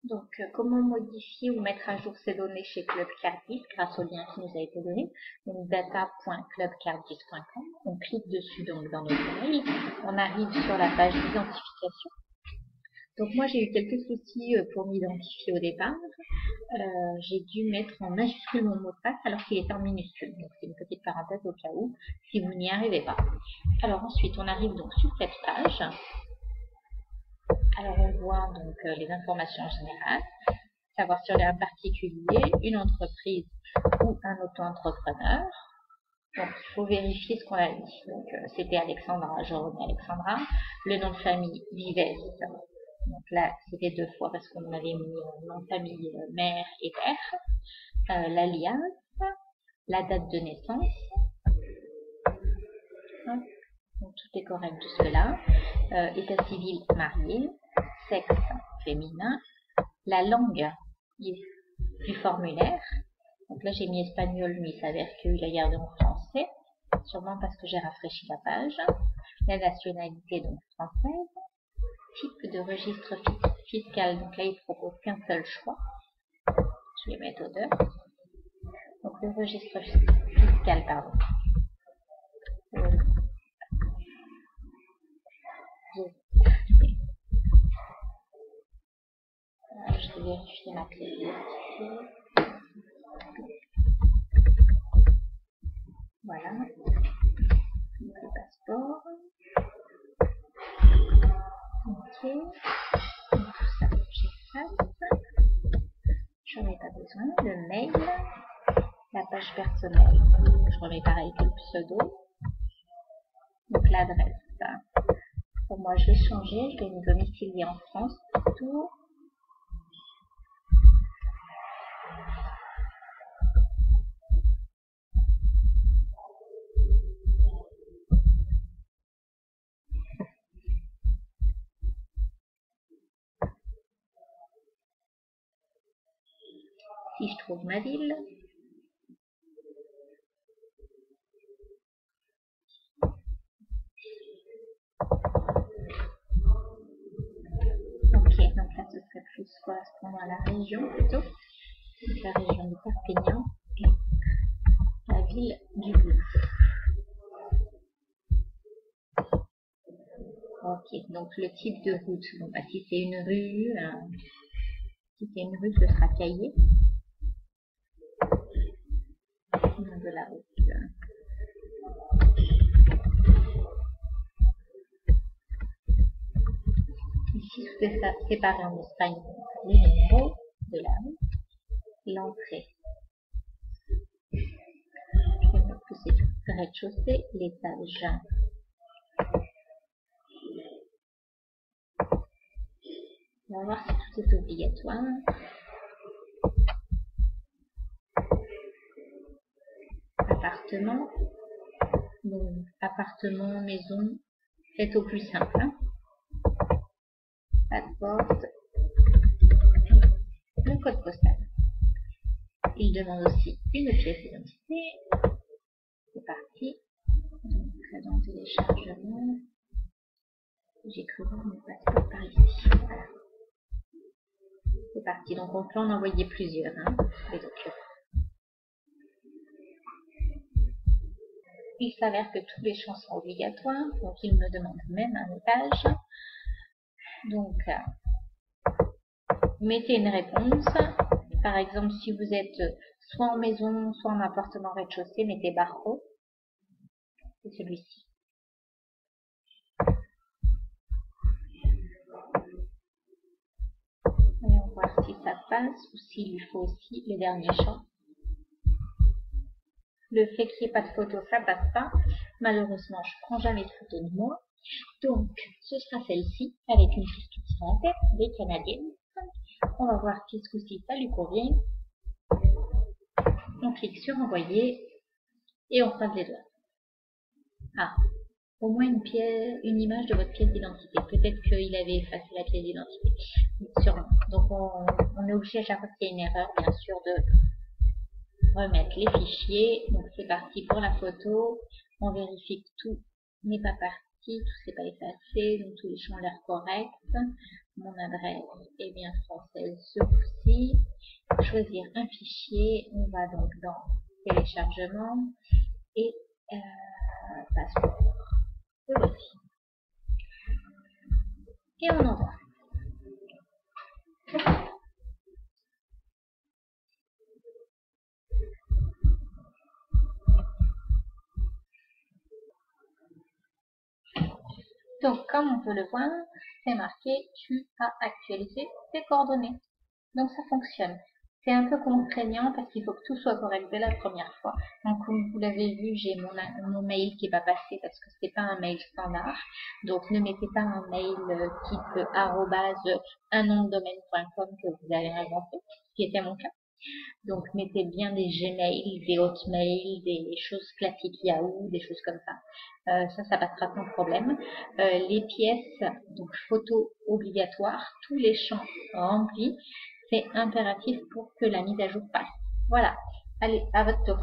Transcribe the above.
Donc, comment modifier ou mettre à jour ces données chez Club Cardis grâce au lien qui nous a été donné. Donc, data.clubcardis.com. On clique dessus donc dans notre mail. On arrive sur la page d'identification. Donc, moi, j'ai eu quelques soucis pour m'identifier au départ. J'ai dû mettre en majuscule mon mot de passe alors qu'il était en minuscule. Donc, c'est une petite parenthèse au cas où, si vous n'y arrivez pas. Alors, ensuite, on arrive donc sur cette page. Alors, on voit donc les informations générales, savoir si on est un particulier, une entreprise ou un auto-entrepreneur. Donc, il faut vérifier ce qu'on a dit. Donc, c'était Alexandra, je remets Alexandra. Le nom de famille, Vives. Donc là, c'était 2 fois parce qu'on avait mis nom de famille mère et père. L'alias, la date de naissance. Donc, tout est correct jusque-là. État civil, marié. Sexe, féminin. La langue du formulaire. Donc là, j'ai mis espagnol, mais il s'avère qu'il a gardé en français. Sûrement parce que j'ai rafraîchi la page. La nationalité, donc française. Type de registre fiscal. Donc là, il ne propose qu'un seul choix. Je vais mettre au 2. Donc le registre fiscal, pardon. Je vais vérifier ma clé d'identité. Voilà. Donc, le passeport. Ok. Donc, tout ça, j'efface. J'en ai pas besoin. Le mail. La page personnelle. Je remets pareil que le pseudo. Donc l'adresse. Pour moi, je vais changer. Je vais me domicilier en France plutôt. Si je trouve ma ville. Ok, donc là ce serait plus correspondant à la région plutôt. La région de Perpignan et la ville du Bleu. Ok, donc le type de route. Donc, bah, si c'est une rue, ce sera cahier. De la route. Ici, tout est séparé en Espagne. Les numéros de la rue, l'entrée. Je vais me pousser du rez-de-chaussée, l'étage. On va voir si tout est obligatoire. Appartement. Donc, appartement, maison, c'est au plus simple. Hein. Passeport. Le code postal. Il demande aussi une pièce d'identité. C'est parti. Donc, dans téléchargement. J'ai cru voir mon passeport par ici. Voilà. C'est parti. Donc, on peut en envoyer plusieurs. Hein, les documents. Il s'avère que tous les champs sont obligatoires. Donc, il me demande même un étage. Donc, mettez une réponse. Par exemple, si vous êtes soit en maison, soit en appartement rez-de-chaussée, mettez barre haut. C'est celui-ci. Voyons voir si ça passe ou s'il lui faut aussi le dernier champ. Le fait qu'il n'y ait pas de photo, ça passe pas. Malheureusement, je prends jamais de photo de moi. Donc, ce sera celle-ci, avec une petite sur la tête, des canadiennes. On va voir si ce coup-ci, ça lui convient. On clique sur envoyer et on croise les doigts. Ah, au moins une image de votre pièce d'identité. Peut-être qu'il avait effacé la pièce d'identité. Sûrement. Donc, on est obligé à chaque fois qu'il y a une erreur, bien sûr, de remettre les fichiers. Donc, c'est parti pour la photo. On vérifie que tout n'est pas parti, tout s'est pas effacé, donc tous les champs ont l'air corrects. mon adresse est bien française ce coup-ci. Choisir un fichier, on va donc dans téléchargement et passeport. Le voici. Et on envoie. Donc, comme on peut le voir, c'est marqué « Tu as actualisé tes coordonnées ». Donc, ça fonctionne. C'est un peu contraignant parce qu'il faut que tout soit correct dès la première fois. Donc, comme vous l'avez vu, j'ai mon mail qui n'est pas passé parce que ce n'est pas un mail standard. Donc, ne mettez pas un mail type @unnomdedomaine.com que vous allez inventer, ce qui était mon cas. Donc, mettez bien des Gmail, des Hotmail, des choses classiques Yahoo, des choses comme ça. Ça passera sans problème. Les pièces, donc photos obligatoires, tous les champs remplis, c'est impératif pour que la mise à jour passe. Voilà. Allez, à votre tour.